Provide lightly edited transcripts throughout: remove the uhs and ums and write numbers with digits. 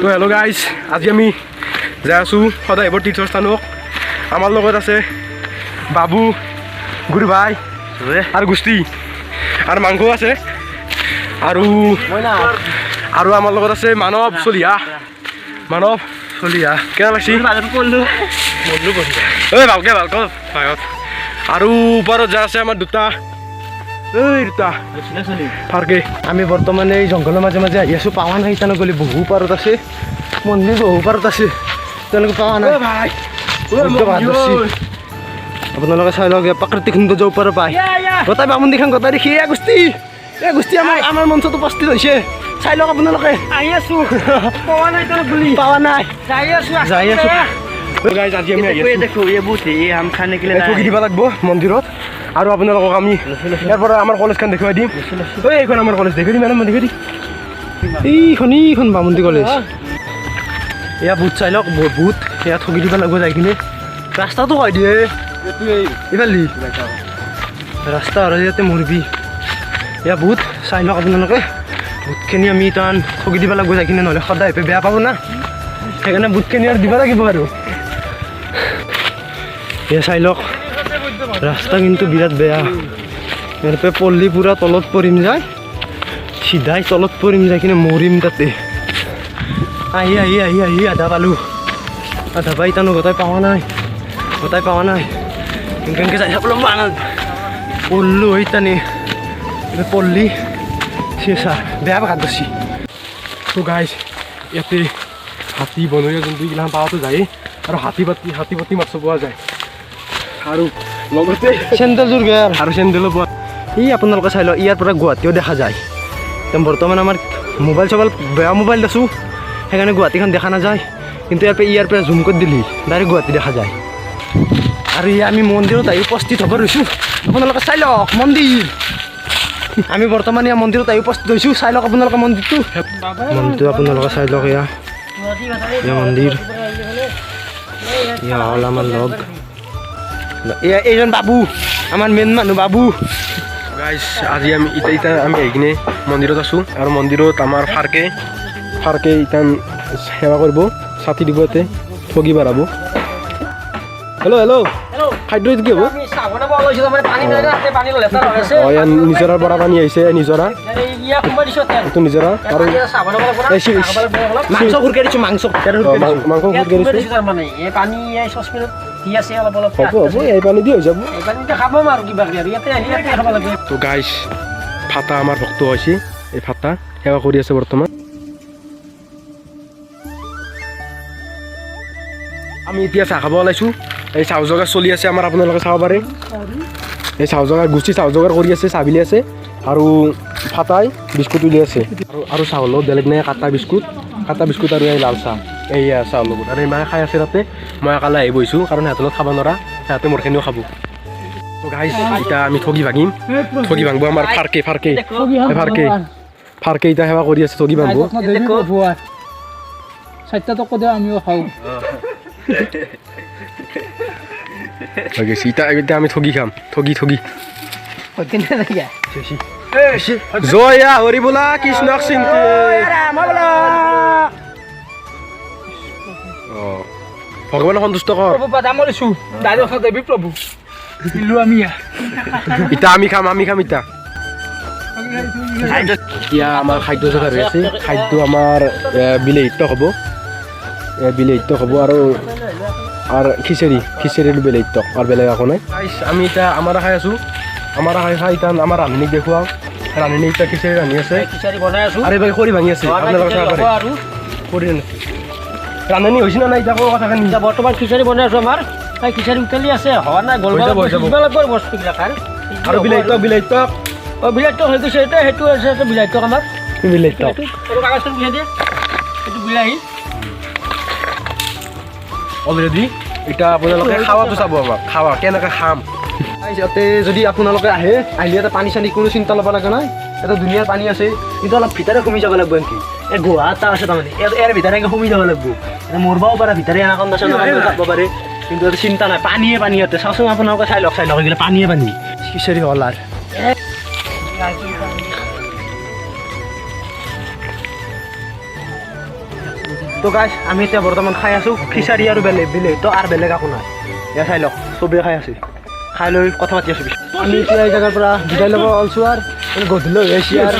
তো hello' guys, আজি আমি যাই আছোঁ সদায়বোৰ তীৰ্থস্থানক। আমাৰ লগত আছে বাবু, গুৰু ভাই আৰু গুষ্টি আৰু মাংস আছে আৰু আমাৰ লগত আছে মানৱ চলিহা। কেনে লাগছি? ভালকে ভাগত। আৰু ওপৰত যা আছে আমাৰ দুটা ফাৰকে। আমি বৰ্তমানে এই জংঘলৰ মাজে মাজে আহি আছোঁ। পাৱা নাই ইটানো গ'লে বহু পাৰত আছে, মন্দিৰ বহু পাৰত আছে, তেওঁলোকে পাৱা নাই। আপোনালোকে চাই লওক, প্ৰাকৃতিক সৌন্দৰ্য ওপৰত পায়। গোটাই বামুন্দিখন গোটাই দেখি গোষ্ঠী আমাৰ মঞ্চত উপস্থিত হৈছে। চাই লওক আপোনালোকে। আহি আছোঁ, পাৱা নাই, যাই আছোঁ। আজি আমি ঠগি দিব লাগিব মন্দিৰত। আৰু আপোনালোকক আমি ইয়াৰ পৰা আমাৰ কলেজখন দেখুৱাই দিম। এইখন আমাৰ কলেজ দেখুৱাই দিম, মেডাম দেখুৱাই দিম। এইখন বামুন্দি কলেজ। এয়া বুট চাই লওক, বুট এয়া ঠগি দিব লাগিব যাই কিনে। ৰাস্তাটো কৈ দিয়ে ইফালি ৰাস্তা আৰু ইয়াতে মৰবি। এয়া বুট চাই লওক আপোনালোকে। বুটখিনি আমি তান ঠগি দিব লাগিব যাই কিনে, নহ'লে সদায় বেয়া পাব না। সেইকাৰণে বুটখিনি আৰু দিব লাগিব আৰু। এয়া চাই লওক, ৰাস্তা কিন্তু বিৰাট বেয়া। ইয়াৰ পৰা পল্লী পূৰা তলত পৰিম যায়, চিধাই তলত পৰিম যাই কিনে মৰিম তাতে। আহি আধা পালোঁ, আধা পাই টানো গোটাই পাৱা নাই। কেনেকৈ যাই থাকলো পল্লো হৈ টানি পল্লী চেঁচা বেয়া ভাগাত গৈছি। তো গাইজ, ইয়াতে হাতী বনৰীয়া জন্তু এইগিলাখন পাৱাতো যায়, আৰু হাতী পাতি মাছ পোৱা যায়। আৰু লগতে চেণ্ডেলযোৰ গেৰ আৰু চেণ্ডেলো পোৱা। আপোনালোকে চাই লওক, ইয়াৰ পৰা গুৱাহাটীও দেখা যায়। বৰ্তমান আমাৰ মোবাইল বেয়া মোবাইল আছোঁ, সেইকাৰণে গুৱাহাটীখন দেখা নাযায়। কিন্তু ইয়াৰ পৰা জুম কৰি দিলি ডাইৰেক্ট গুৱাহাটী দেখা যায়। আৰু আমি মন্দিৰত আহি উপস্থিত হ'ব ৰৈছোঁ। আপোনালোকে চাই লওক মন্দিৰ। আমি বৰ্তমান ইয়াৰ মন্দিৰত আহি উপস্থিত হৈছোঁ। চাই লওক আপোনালোকে মন্দিৰটো আপোনালোকে চাই লওক। এয়া মন্দিৰ, এয়া হ'ল আমাৰ লগ। এইজন বাবু, আমাৰ মেইন মানুহ বাবু। গাইজ, আজি আমি এতিয়া আমি আহি কিনে মন্দিৰত আছোঁ। আৰু মন্দিৰত আমাৰ ফাৰকে ইটান সেৱা কৰিব, ছাতি দিব, ইয়াতে ঠগি বাঢ়াব। হেল্ল' খাদ্য কি হ'ব? নিজৰাৰ পৰা পানী আহিছে, নিজৰা এইটো নিজৰা। আৰু মাংস খুৰকাই দিছোঁ, মাংস খুৰকাই দিছোঁ। হ'ব এই পানী দি হৈ যাব। তো গাইজ, ফাটা আমাৰ ভক্ত হৈছে, এই ফাটা সেৱা কৰি আছে বৰ্তমান। আমি এতিয়া চাহ খাব ওলাইছোঁ। এই চাহ যোগাৰ চলি আছে আমাৰ, আপোনালোকে চাব পাৰে। এই চাহ যোগাৰ গুচি চাহ যোগাৰ কৰি আছে, চাহ বিলি আছে। আৰু ফাটাই বিস্কুট উলিয়াই আছে। আৰু চাহৰ লগত বেলেগ নাই, কাটা বিস্কুট আৰু এই লাল চাহ, এইয়া চাহৰ লগত। আৰু ইমানে খাই আছে তাতে। মই একালে আহি বহিছোঁ, কাৰণ সিহঁতৰ লগত খাব নোৱাৰা, সিহঁতে মোৰখিনিও খাব। তো গাইজ, এতিয়া আমি ঠগি ভাঙিব আমাৰ ফাৰকে এতিয়া সেৱা কৰি আছে, ঠগি ভাঙিব। 4টা টকা দিওঁ, আমিও খাওঁ। এতিয়া আমি ঠগি খাম, ঠগি জয় হৰি বোলা কৃষ্ণক চিন্তি। ভগৱানক সন্তুষ্ট কৰ। এতিয়া আমি খাম এতিয়া। এতিয়া আমাৰ খাদ্য যোগাৰ হৈ আছে। খাদ্য আমাৰ বিলাহীত হ'ব, আৰু খিচিৰি বিলাহীত, আৰু বেলেগ একো নাই। আমি এতিয়া আমাৰ খাই আছোঁ। খাই এতিয়া আমাৰ ৰান্ধনীক দেখুৱাওঁ। ৰান্ধনী এতিয়া খিচিৰি ৰান্ধি আছে, আৰু এইবাৰ খৰি ভাঙি আছে। আপোনালোকে চাব পাৰে খৰি ৰান্ধনী হৈছে না নাই এতিয়া কোৱা কথা নাই। বৰ্তমান খিচাৰি বনাই আছোঁ। আমাৰ খিচাৰি উতলি আছে, হোৱা নাই, বস্তুবিলাক। আৰু বিলাহীত হৈ গৈছে, সেইটো আছে বিলাহীটো আমাৰ বিলাহী অলৰেডি। এতিয়া আপোনালোকে খাৱাটো চাব, আমাক খাৱা কেনেকৈ খাম। ইয়াতে যদি আপোনালোকে আহিলে ইয়াতে পানী চানী কোনো চিন্তা ল'ব লগা নাই। এটা ধুনীয়া পানী আছে, কিন্তু অলপ ভিতৰে সোমাই যাব লাগিব। এনেকৈ এই গুহা এটা আছে, তাৰমানে ইয়াৰ ভিতৰে এনেকৈ সোমাই যাব লাগিব। মৰিবও পাৰে ভিতৰে, এনাকন্দা যাব পাৰে, কিন্তু ইয়াতে চিন্তা নাই। পানীয়ে ইয়াতে চাওঁচোন, আপোনালোকে চাই লওক এইগিলা পানীয়ে খিচিৰি হ'ল। আৰু তো গাইছ আমি এতিয়া বৰ্তমান খাই আছোঁ খিচাৰি আৰু বেলেগ তো আৰু বেলেগ একো নাই এয়া চাই লওক চবেই খাই আছোঁ খাই লৈ কথা পাতি আছোঁ আমি এতিয়া এই জেগাৰ পৰা বিদায় ল'ব ওলছোঁ আৰু গধূলি হৈ আহিছে আৰু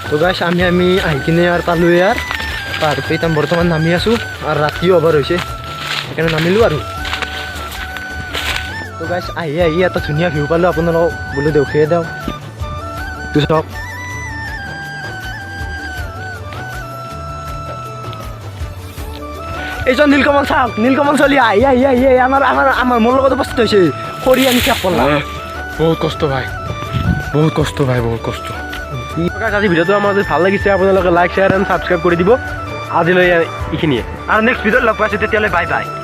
তো গাইছ আমি আহি কিনে আৰু পালোঁ ইয়াৰ পাহাৰটো এতিয়া বৰ্তমান নামি আছোঁ আৰু ৰাতিও অভাৰ হৈছে সেইকাৰণে নামিলোঁ আৰু তো গাইছ আহি এটা ধুনীয়া ভিউ পালোঁ আপোনালোকক বোলো দেখুৱাই দিওঁ তো চাওক এইজন নীলকমল চাওক নীলকমল চলি আহি আমাৰ মোৰ লগত উপস্থিত হৈছে খৰি আনি শেষ কৰলা বহুত কষ্ট ভাই বহুত কষ্ট আজি ভিডিঅ'টো আমাৰ যদি ভাল লাগিছে আপোনালোকে লাইক শ্বেয়াৰ এণ্ড ছাবস্ক্ৰাইব কৰি দিব আজিলৈ এইখিনিয়ে আৰু নেক্সট ভিডিঅ'ত লগ পাইছোঁ তেতিয়ালৈ বাই বাই